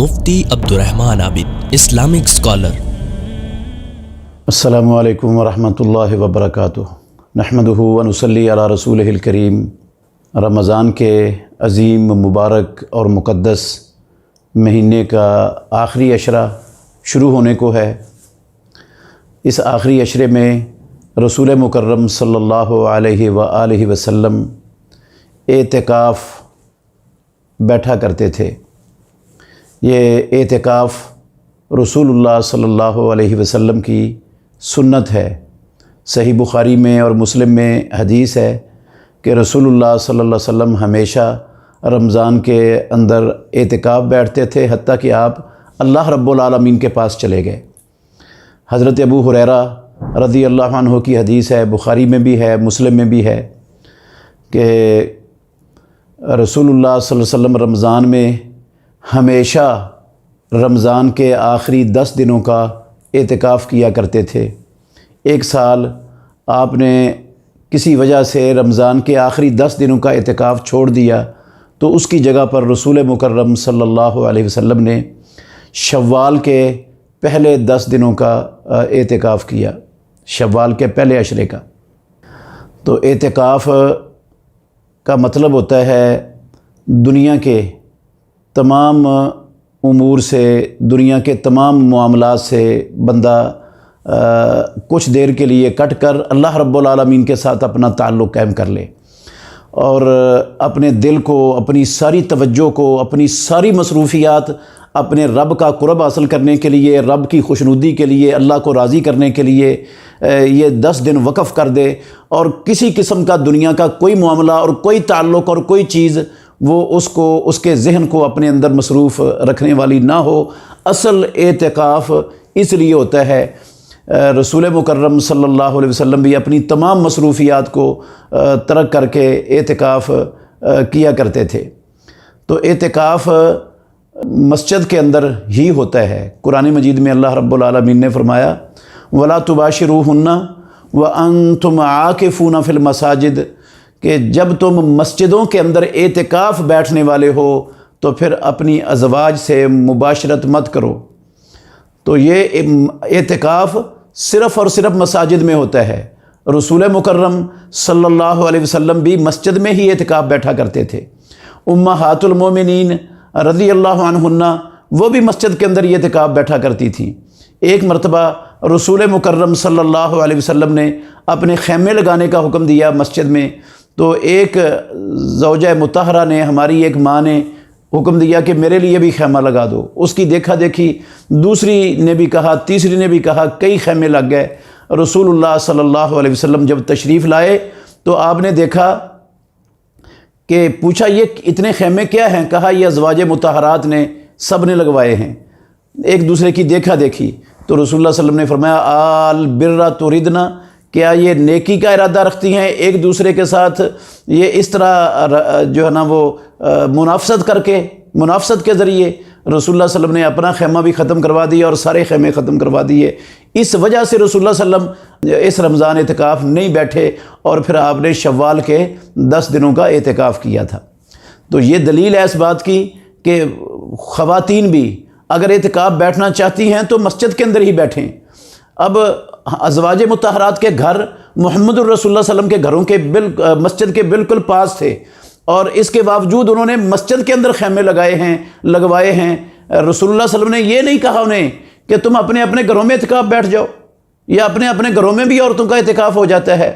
مفتی عبدالرحمن عابد، Islamic scholar. السلام علیکم ورحمۃ اللہ وبرکاتہ۔ نحمدہ ونصلی علی رسولہ الکریم۔ رمضان کے عظیم، مبارک اور مقدس مہینے کا آخری عشرہ شروع ہونے کو ہے۔ اس آخری عشرے میں رسول مکرم صلی اللہ علیہ وآلہ وسلم اعتکاف بیٹھا کرتے تھے۔ یہ اعتکاف رسول اللہ صلی اللہ علیہ وسلم کی سنت ہے۔ صحیح بخاری میں اور مسلم میں حدیث ہے کہ رسول اللہ صلی اللہ علیہ وسلم ہمیشہ رمضان کے اندر اعتکاف بیٹھتے تھے، حتیٰ کہ آپ اللہ رب العالمین کے پاس چلے گئے۔ حضرت ابو ہریرہ رضی اللہ عنہ کی حدیث ہے، بخاری میں بھی ہے، مسلم میں بھی ہے، کہ رسول اللہ صلی اللہ علیہ وسلم رمضان میں ہمیشہ رمضان کے آخری 10 دنوں کا اعتکاف کیا کرتے تھے۔ ایک سال آپ نے کسی وجہ سے رمضان کے آخری 10 دنوں کا اعتکاف چھوڑ دیا، تو اس کی جگہ پر رسول مکرم صلی اللہ علیہ وسلم نے شوال کے پہلے 10 دنوں کا اعتکاف کیا، شوال کے پہلے عشرے کا۔ تو اعتکاف کا مطلب ہوتا ہے دنیا کے تمام امور سے، دنیا کے تمام معاملات سے بندہ کچھ دیر کے لیے کٹ کر اللہ رب العالمین کے ساتھ اپنا تعلق قائم کر لے، اور اپنے دل کو، اپنی ساری توجہ کو، اپنی ساری مصروفیات اپنے رب کا قرب حاصل کرنے کے لیے، رب کی خوشنودی کے لیے، اللہ کو راضی کرنے کے لیے یہ 10 دن وقف کر دے، اور کسی قسم کا دنیا کا کوئی معاملہ اور کوئی تعلق اور کوئی چیز وہ اس کے ذہن کو اپنے اندر مصروف رکھنے والی نہ ہو۔ اصل اعتکاف اس لیے ہوتا ہے۔ رسول مکرم صلی اللہ علیہ وسلم بھی اپنی تمام مصروفیات کو ترک کر کے اعتکاف کیا کرتے تھے۔ تو اعتکاف مسجد کے اندر ہی ہوتا ہے۔ قرآن مجید میں اللہ رب العالمین نے فرمایا وَلَا تُبَاشِرُوهُنَّ وَأَنْتُمْ عَاكِفُونَ فِي الْمَسَاجِدِ، کہ جب تم مسجدوں کے اندر اعتکاف بیٹھنے والے ہو تو پھر اپنی ازواج سے مباشرت مت کرو۔ تو یہ اعتکاف صرف اور صرف مساجد میں ہوتا ہے۔ رسول مکرم صلی اللہ علیہ وسلم بھی مسجد میں ہی اعتکاف بیٹھا کرتے تھے۔ امہات المومنین رضی اللہ عنہن وہ بھی مسجد کے اندر یہ اعتکاف بیٹھا کرتی تھیں۔ ایک مرتبہ رسول مکرم صلی اللہ علیہ وسلم نے اپنے خیمے لگانے کا حکم دیا مسجد میں، تو ایک زوجہ مطہرہ نے، ہماری ایک ماں نے حکم دیا کہ میرے لیے بھی خیمہ لگا دو۔ اس کی دیکھا دیکھی دوسری نے بھی کہا، تیسری نے بھی کہا، کئی خیمے لگ گئے۔ رسول اللہ صلی اللہ علیہ وسلم جب تشریف لائے تو آپ نے دیکھا کہ پوچھا یہ اتنے خیمے کیا ہیں؟ کہا یہ ازواج مطہرات نے، سب نے لگوائے ہیں۔ ایک دوسرے کی دیکھا دیکھی تو رسول اللہ صلی اللہ علیہ وسلم نے فرمایا آل برا تردنا، کیا یہ نیکی کا ارادہ رکھتی ہیں ایک دوسرے کے ساتھ؟ یہ اس طرح جو ہے نا وہ منافست کر کے، منافست کے ذریعے رسول اللہ صلی اللہ علیہ وسلم نے اپنا خیمہ بھی ختم کروا دیا اور سارے خیمے ختم کروا دیے۔ اس وجہ سے رسول اللہ صلی اللہ علیہ وسلم اس رمضان اعتکاف نہیں بیٹھے، اور پھر آپ نے شوال کے 10 دنوں کا اعتکاف کیا تھا۔ تو یہ دلیل ہے اس بات کی کہ خواتین بھی اگر اعتکاف بیٹھنا چاہتی ہیں تو مسجد کے اندر ہی بیٹھیں۔ اب ازواج مطہرات کے گھر محمد الرسول اللہ صلی اللہ علیہ وسلم کے گھروں کے مسجد کے بالکل پاس تھے، اور اس کے باوجود انہوں نے مسجد کے اندر خیمے لگوائے ہیں۔ رسول اللہ صلی اللہ علیہ وسلم نے یہ نہیں کہا انہیں کہ تم اپنے اپنے گھروں میں اعتکاف بیٹھ جاؤ، یا اپنے اپنے گھروں میں بھی عورتوں کا اعتکاف ہو جاتا ہے۔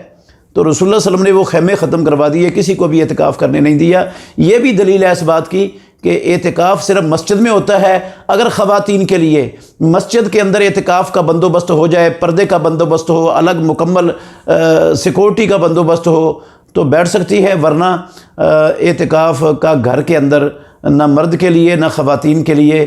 تو رسول اللہ صلی اللہ علیہ وسلم نے وہ خیمے ختم کروا دیے، کسی کو بھی اعتکاف کرنے نہیں دیا۔ یہ بھی دلیل ہے اس بات کی کہ اعتکاف صرف مسجد میں ہوتا ہے۔ اگر خواتین کے لیے مسجد کے اندر اعتکاف کا بندوبست ہو جائے، پردے کا بندوبست ہو، الگ مکمل سیکورٹی کا بندوبست ہو تو بیٹھ سکتی ہے، ورنہ اعتکاف کا گھر کے اندر نہ مرد کے لیے نہ خواتین کے لیے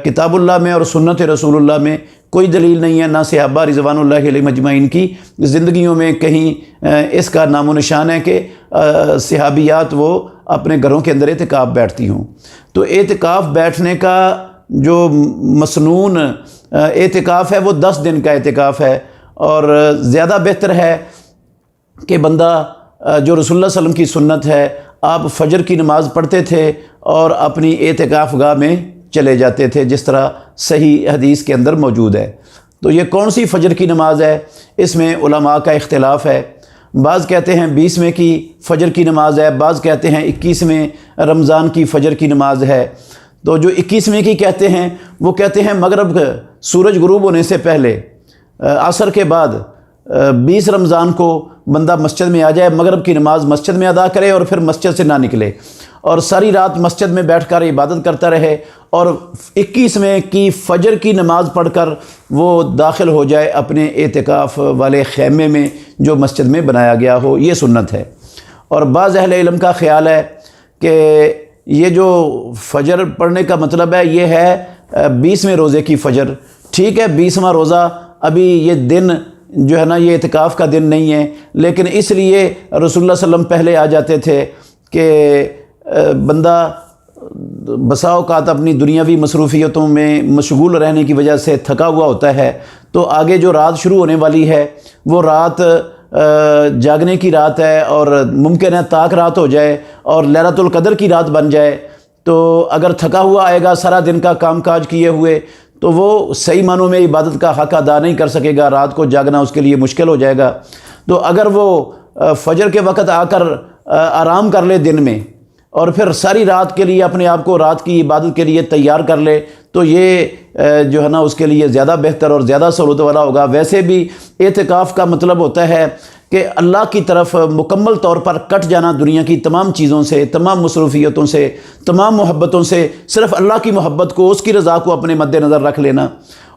کتاب اللہ میں اور سنت رسول اللہ میں کوئی دلیل نہیں ہے، نہ صحابہ رضوان اللہ علیہم اجمعین کی زندگیوں میں کہیں اس کا نام و نشان ہے کہ صحابیات وہ اپنے گھروں کے اندر اعتکاف بیٹھتی ہوں۔ تو اعتکاف بیٹھنے کا جو مسنون اعتکاف ہے وہ 10 دن کا اعتکاف ہے، اور زیادہ بہتر ہے کہ بندہ جو رسول اللہ صلی اللہ علیہ وسلم کی سنت ہے، آپ فجر کی نماز پڑھتے تھے اور اپنی اعتکاف گاہ میں چلے جاتے تھے، جس طرح صحیح حدیث کے اندر موجود ہے۔ تو یہ کون سی فجر کی نماز ہے، اس میں علماء کا اختلاف ہے۔ بعض کہتے ہیں 20ویں کی فجر کی نماز ہے، بعض کہتے ہیں 21ویں رمضان کی فجر کی نماز ہے۔ تو جو 21ویں کی کہتے ہیں وہ کہتے ہیں مغرب سورج غروب ہونے سے پہلے عصر کے بعد 20 رمضان کو بندہ مسجد میں آ جائے، مغرب کی نماز مسجد میں ادا کرے اور پھر مسجد سے نہ نکلے اور ساری رات مسجد میں بیٹھ کر عبادت کرتا رہے، اور 21ویں کی فجر کی نماز پڑھ کر وہ داخل ہو جائے اپنے اعتکاف والے خیمے میں جو مسجد میں بنایا گیا ہو۔ یہ سنت ہے۔ اور بعض اہل علم کا خیال ہے کہ یہ جو فجر پڑھنے کا مطلب ہے یہ ہے 20ویں روزے کی فجر۔ ٹھیک ہے، 20واں روزہ ابھی یہ دن جو ہے نا یہ اعتکاف کا دن نہیں ہے، لیکن اس لیے رسول اللہ صلی اللہ علیہ وسلم پہلے آ جاتے تھے کہ بندہ بسا اوقات اپنی دنیاوی مصروفیتوں میں مشغول رہنے کی وجہ سے تھکا ہوا ہوتا ہے، تو آگے جو رات شروع ہونے والی ہے وہ رات جاگنے کی رات ہے، اور ممکن ہے تاک رات ہو جائے اور لیلۃ القدر کی رات بن جائے۔ تو اگر تھکا ہوا آئے گا سارا دن کا کام کاج کیے ہوئے تو وہ صحیح معنوں میں عبادت کا حق ادا نہیں کر سکے گا، رات کو جاگنا اس کے لیے مشکل ہو جائے گا۔ تو اگر وہ فجر کے وقت آ کر آرام کر لے دن میں اور پھر ساری رات کے لیے اپنے آپ کو رات کی عبادت کے لیے تیار کر لے تو یہ جو ہے نا اس کے لیے زیادہ بہتر اور زیادہ سہولت والا ہوگا۔ ویسے بھی اعتکاف کا مطلب ہوتا ہے کہ اللہ کی طرف مکمل طور پر کٹ جانا، دنیا کی تمام چیزوں سے، تمام مصروفیتوں سے، تمام محبتوں سے، صرف اللہ کی محبت کو، اس کی رضا کو اپنے مد نظر رکھ لینا،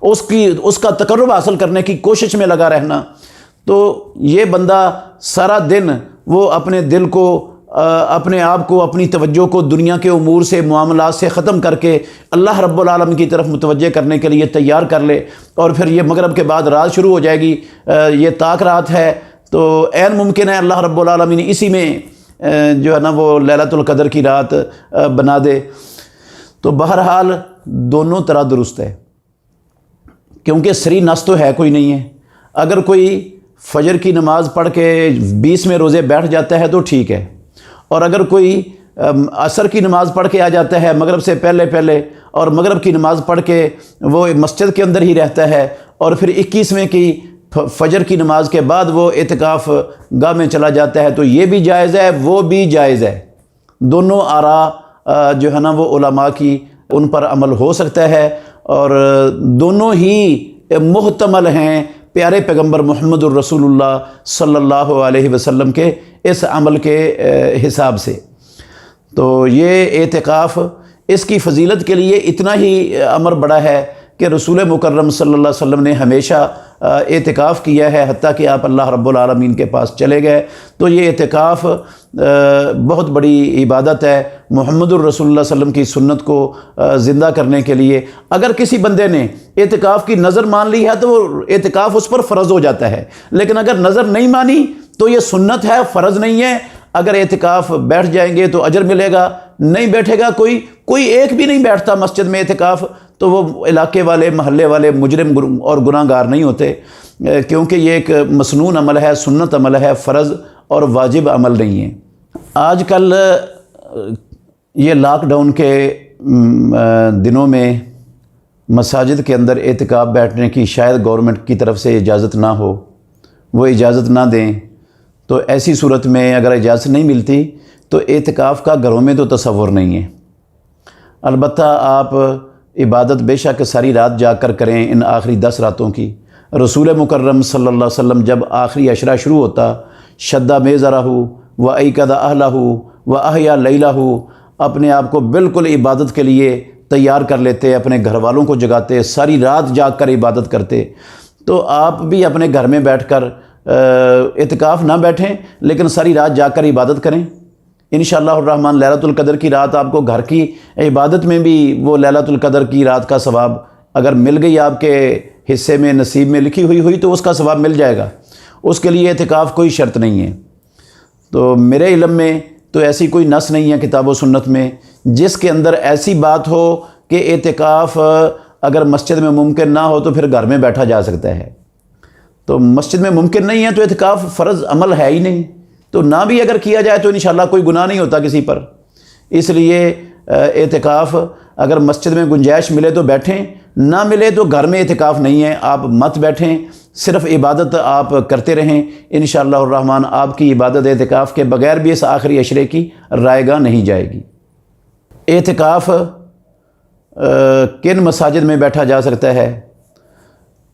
اس کا تقرب حاصل کرنے کی کوشش میں لگا رہنا۔ تو یہ بندہ سارا دن وہ اپنے دل کو، اپنے آپ کو، اپنی توجہ کو دنیا کے امور سے، معاملات سے ختم کر کے اللہ رب العالمین کی طرف متوجہ کرنے کے لیے تیار کر لے، اور پھر یہ مغرب کے بعد رات شروع ہو جائے گی، یہ تاک رات ہے، تو عین ممکن ہے اللہ رب العالمین اسی میں جو ہے نا وہ لیلۃ القدر کی رات بنا دے۔ تو بہرحال دونوں طرح درست ہے، کیونکہ سری نس تو ہے کوئی نہیں ہے۔ اگر کوئی فجر کی نماز پڑھ کے 20ویں روزے بیٹھ جاتا ہے تو ٹھیک ہے، اور اگر کوئی عصر کی نماز پڑھ کے آ جاتا ہے مغرب سے پہلے اور مغرب کی نماز پڑھ کے وہ مسجد کے اندر ہی رہتا ہے، اور پھر 21ویں کی فجر کی نماز کے بعد وہ اعتکاف گاہ میں چلا جاتا ہے، تو یہ بھی جائز ہے، وہ بھی جائز ہے۔ دونوں آراء جو ہے نا وہ علماء کی، ان پر عمل ہو سکتا ہے، اور دونوں ہی محتمل ہیں پیارے پیغمبر محمد الرسول اللہ صلی اللہ علیہ وسلم کے اس عمل کے حساب سے۔ تو یہ اعتکاف، اس کی فضیلت کے لیے اتنا ہی امر بڑا ہے کہ رسول مکرم صلی اللہ علیہ وسلم نے ہمیشہ اعتکاف کیا ہے، حتیٰ کہ آپ اللہ رب العالمین کے پاس چلے گئے۔ تو یہ اعتکاف بہت بڑی عبادت ہے محمد الرسول اللہ صلی اللہ علیہ وسلم کی سنت کو زندہ کرنے کے لیے۔ اگر کسی بندے نے اعتکاف کی نظر مان لی ہے تو وہ اعتکاف اس پر فرض ہو جاتا ہے، لیکن اگر نظر نہیں مانی تو یہ سنت ہے، فرض نہیں ہے۔ اگر اعتکاف بیٹھ جائیں گے تو اجر ملے گا، نہیں بیٹھے گا کوئی ایک بھی نہیں بیٹھتا مسجد میں اعتکاف، تو وہ علاقے والے، محلے والے مجرم اور گناہ گار نہیں ہوتے، کیونکہ یہ ایک مسنون عمل ہے، سنت عمل ہے، فرض اور واجب عمل نہیں ہے۔ آج کل یہ لاک ڈاؤن کے دنوں میں مساجد کے اندر اعتکاف بیٹھنے کی شاید گورنمنٹ کی طرف سے اجازت نہ ہو، وہ اجازت نہ دیں، تو ایسی صورت میں اگر اجازت نہیں ملتی تو اعتکاف کا گھروں میں تو تصور نہیں ہے۔ البتہ آپ عبادت بے شک ساری رات جا کر کریں ان آخری 10 راتوں کی۔ رسول مکرم صلی اللہ علیہ وسلم جب آخری عشرہ شروع ہوتا، شدہ میزرہ و ایقظ اہلہ و احیا لیلہ، اپنے آپ کو بالکل عبادت کے لیے تیار کر لیتے، اپنے گھر والوں کو جگاتے، ساری رات جاگ کر عبادت کرتے۔ تو آپ بھی اپنے گھر میں بیٹھ کر اعتکاف نہ بیٹھیں، لیکن ساری رات جاگ کر عبادت کریں۔ انشاءاللہ الرحمن لیلۃ القدر کی رات آپ کو گھر کی عبادت میں بھی وہ لیلۃ القدر کی رات کا ثواب اگر مل گئی، آپ کے حصے میں نصیب میں لکھی ہوئی تو اس کا ثواب مل جائے گا، اس کے لیے اعتکاف کوئی شرط نہیں ہے۔ تو میرے علم میں تو ایسی کوئی نص نہیں ہے کتاب و سنت میں جس کے اندر ایسی بات ہو کہ اعتکاف اگر مسجد میں ممکن نہ ہو تو پھر گھر میں بیٹھا جا سکتا ہے۔ تو مسجد میں ممکن نہیں ہے تو اعتکاف فرض عمل ہے ہی نہیں، تو نہ بھی اگر کیا جائے تو انشاءاللہ کوئی گناہ نہیں ہوتا کسی پر۔ اس لیے اعتکاف اگر مسجد میں گنجائش ملے تو بیٹھیں، نہ ملے تو گھر میں اعتکاف نہیں ہے، آپ مت بیٹھیں، صرف عبادت آپ کرتے رہیں، انشاءاللہ الرحمن آپ کی عبادت اعتکاف کے بغیر بھی اس آخری عشرے کی رائے گاہ نہیں جائے گی۔ اعتکاف کن مساجد میں بیٹھا جا سکتا ہے؟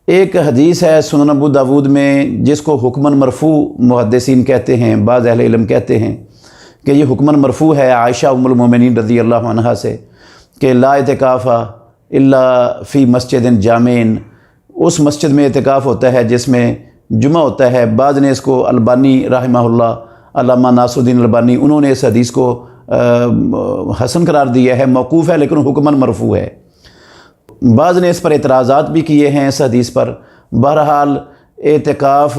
ایک حدیث ہے سنن ابو داود میں جس کو حکماً مرفوع محدثین کہتے ہیں، بعض اہل علم کہتے ہیں کہ یہ حکماً مرفوع ہے عائشہ ام المومنین رضی اللہ عنہا سے کہ لا اعتکاف الا فی مسجد جامعین، اس مسجد میں اعتکاف ہوتا ہے جس میں جمعہ ہوتا ہے۔ بعض نے اس کو البانی رحمہ اللہ، علامہ ناصر الدین البانی، انہوں نے اس حدیث کو حسن قرار دیا ہے، موقوف ہے لیکن حکماً مرفوع ہے۔ بعض نے اس پر اعتراضات بھی کیے ہیں اس حدیث پر۔ بہرحال اعتکاف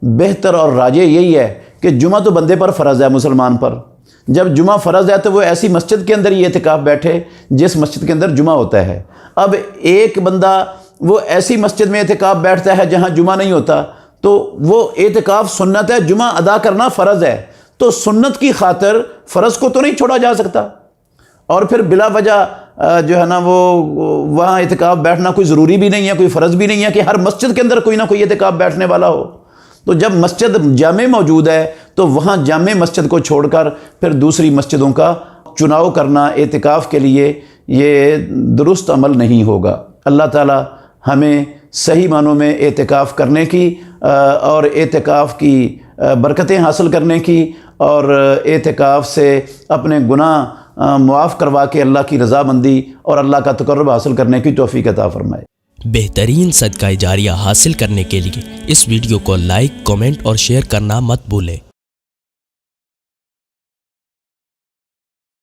بہتر اور راجح یہی ہے کہ جمعہ تو بندے پر فرض ہے، مسلمان پر، جب جمعہ فرض ہے تو وہ ایسی مسجد کے اندر ہی اعتکاف بیٹھے جس مسجد کے اندر جمعہ ہوتا ہے۔ اب ایک بندہ وہ ایسی مسجد میں اعتکاف بیٹھتا ہے جہاں جمعہ نہیں ہوتا تو وہ اعتکاف سنت ہے، جمعہ ادا کرنا فرض ہے، تو سنت کی خاطر فرض کو تو نہیں چھوڑا جا سکتا، اور پھر بلا وجہ جو ہے نا وہ وہاں اعتکاف بیٹھنا کوئی ضروری بھی نہیں ہے، کوئی فرض بھی نہیں ہے کہ ہر مسجد کے اندر کوئی نہ کوئی اعتکاف بیٹھنے والا ہو۔ تو جب مسجد جامع موجود ہے تو وہاں جامع مسجد کو چھوڑ کر پھر دوسری مسجدوں کا چناؤ کرنا اعتکاف کے لیے یہ درست عمل نہیں ہوگا۔ اللہ تعالی ہمیں صحیح معنوں میں اعتکاف کرنے کی اور اعتکاف کی برکتیں حاصل کرنے کی اور اعتکاف سے اپنے گناہ معاف کروا کے اللہ کی رضامندی اور اللہ کا تقرب حاصل کرنے کی توفیق عطا فرمائے۔ بہترین صدقہ جاریہ حاصل کرنے کے لیے اس ویڈیو کو لائک، کمنٹ اور شیئر کرنا مت بھولیں۔